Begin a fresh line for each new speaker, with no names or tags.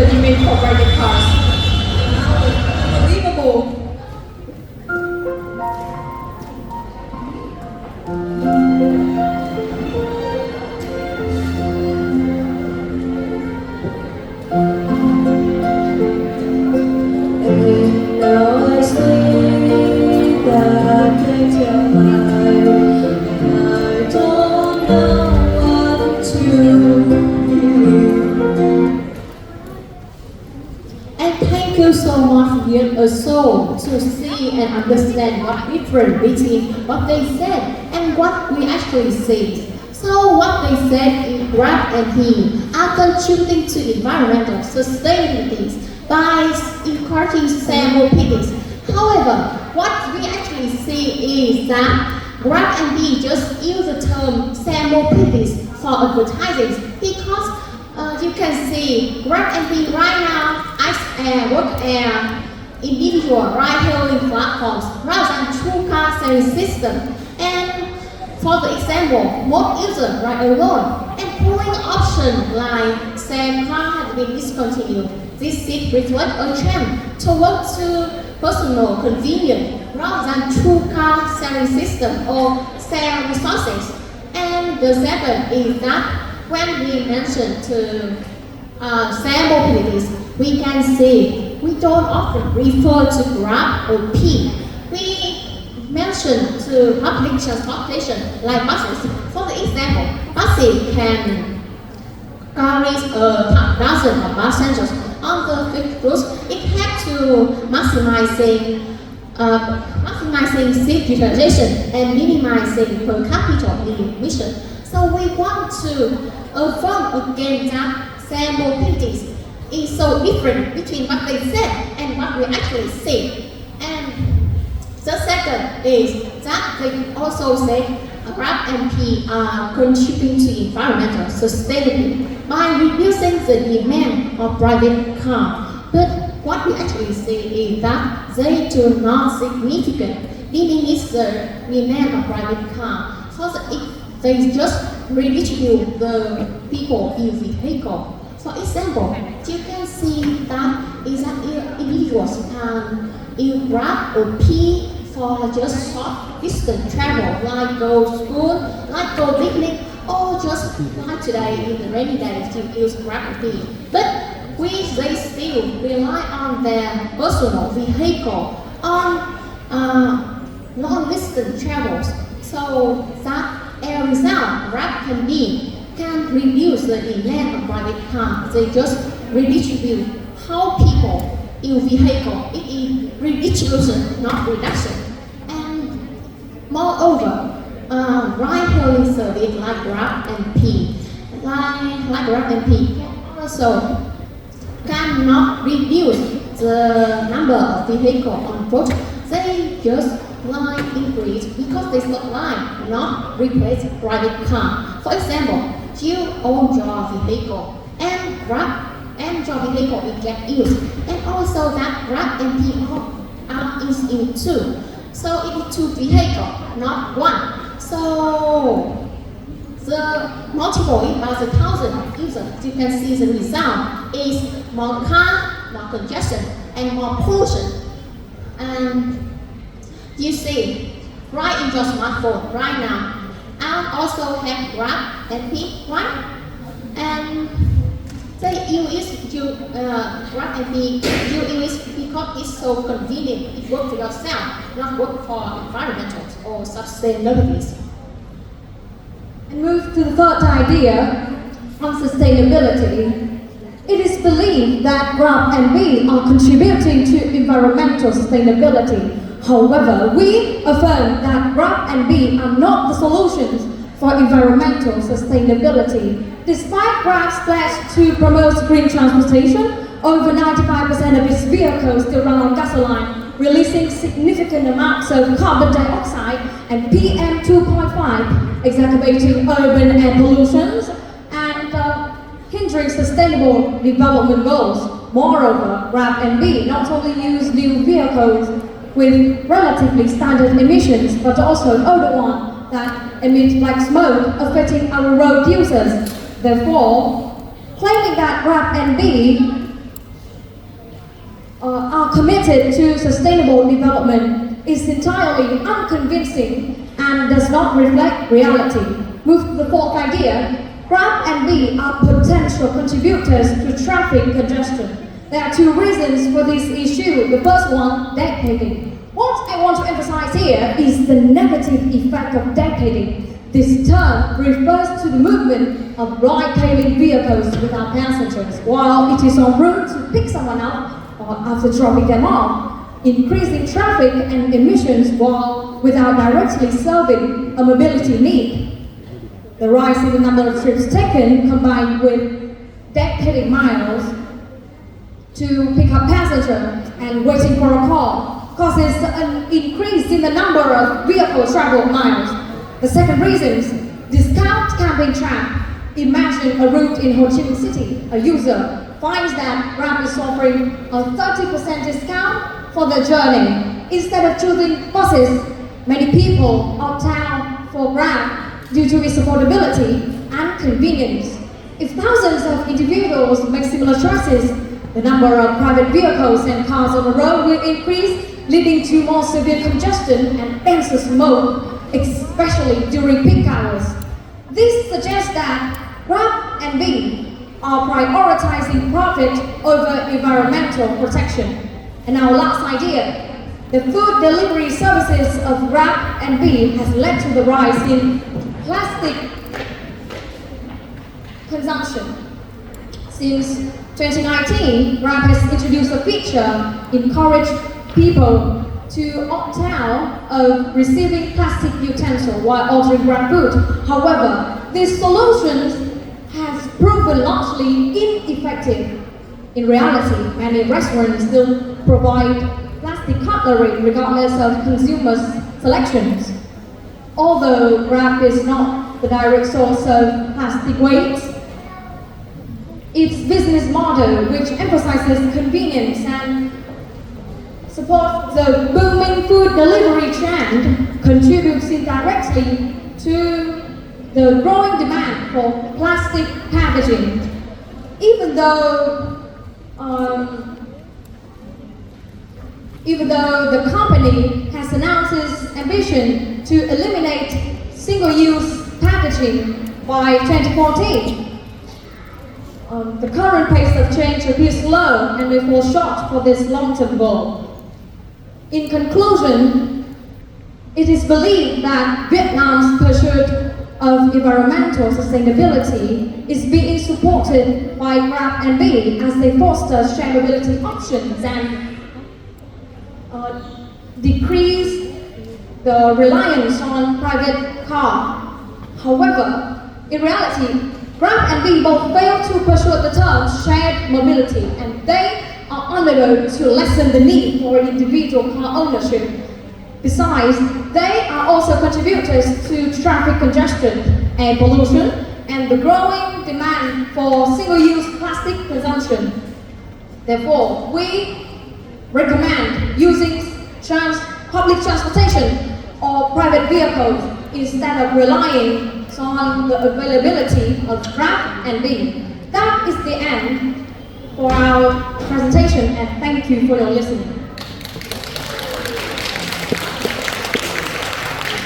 the demand for private cars. Unbelievable.
Thank you so much for a soul to see and understand what difference between what they said and what we actually see. So what they said is Grab and he are contributing to environmental sustainability by encouraging serendipity. However, what we actually see is that Grab and he just use the term serendipity for advertising because you can see Grab and he right now work as individual ride-hailing platforms rather than two-car sharing system. And for the example, most users ride alone, and pooling options like share car have been discontinued. This shift reflects a trend towards personal convenience rather than two-car sharing system or share resources. And the second is that when we mention to share mobilities, we can see we don't often refer to Grab or P. We mention to public transportation like buses. For the example, buses can carry a dozen of passengers on the fixed routes. It helps to maximizing seat utilization and minimizing per capita emission. So we want to affirm again that share mobilities is so different between what they said and what we actually see. And the second is that they also say Grab and P are contributing to environmental sustainability by reducing the demand of private cars. But what we actually see is that they do not significantly diminish the demand of private cars. So they just redistribute the people in vehicle. For example, you can see that individuals can use Grab or P for just short distance travel, like go to school, like go picnic, or just like today in the rainy day to use Grab or P. But they still rely on their personal vehicle on long-distance travels. So that as a result, Grab can reduce the demand of private cars. They just redistribute how people use vehicle. It is redistribution, not reduction. And moreover, ride-hailing service like Grab and P, also cannot reduce the number of vehicles on road. They just increase because they supply, not replace private car. For example, you own your vehicle and Grab and your vehicle will get used. And also that Grab and people are in two. So it is two vehicles, not one. So the multiple by the thousand users, you can see the result is more car, more congestion, and more pollution. And you see, right in your smartphone right now, I also have Grab and P, right? And they use Grab and P, you use because it's so convenient. It works for yourself, not work for environmental or sustainability.
And move to the third idea on sustainability. It is believed that Grab and P are contributing to environmental sustainability. However, we affirm that Grab and P are not the solutions for environmental sustainability. Despite Grab's pledge to promote green transportation, over 95% of its vehicles still run on gasoline, releasing significant amounts of carbon dioxide and PM 2.5, exacerbating urban air pollution and hindering sustainable development goals. Moreover, Grab and P not only use new vehicles with relatively standard emissions, but also an older one that emits black smoke, affecting our road users. Therefore, claiming that Grab and P are committed to sustainable development is entirely unconvincing and does not reflect reality. Move to the fourth idea. Grab and Be are potential contributors to traffic congestion. There are two reasons for this issue. The first one, decading. What I want to emphasize here is the negative effect of decading. This term refers to the movement of ride-hailing vehicles without passengers while it is en route to pick someone up or after dropping them off, increasing traffic and emissions while without directly serving a mobility need. The rise in the number of trips taken combined with decading miles to pick up passengers and waiting for a call causes an increase in the number of vehicle travel miles. The second reason is discount camping trap. Imagine a route in Ho Chi Minh City. A user finds that Grab is offering a 30% discount for the journey. Instead of choosing buses, many people opt out for Grab due to its affordability and convenience. If thousands of individuals make similar choices, the number of private vehicles and cars on the road will increase, leading to more severe congestion and denser smoke, especially during peak hours. This suggests that Grab and Be are prioritizing profit over environmental protection. And our last idea, the food delivery services of Grab and Be has led to the rise in plastic consumption. Since 2019, Grab has introduced a feature encouraging people to opt out of receiving plastic utensils while ordering Grab food. However, this solution has proven largely ineffective. In reality, many restaurants still provide plastic cutlery regardless of consumers' selections. Although Grab is not the direct source of plastic waste, its business model, which emphasizes convenience and supports the booming food delivery trend, contributes indirectly to the growing demand for plastic packaging. Even though the company has announced its ambition to eliminate single-use packaging by 2014, the current pace of change appears slow and may fall short for this long-term goal. In conclusion, it is believed that Vietnam's pursuit of environmental sustainability is being supported by Grab and Be as they foster shared mobility options and decrease the reliance on private car. However, in reality, Grab and Be both fail to pursue the term shared mobility, and they are unable to lessen the need for individual car ownership. Besides, they are also contributors to traffic congestion, air pollution, and the growing demand for single-use plastic consumption. Therefore, we recommend using public transportation or private vehicles instead of relying on the availability of Grab and Be. That is the end for our presentation, and thank you for your listening.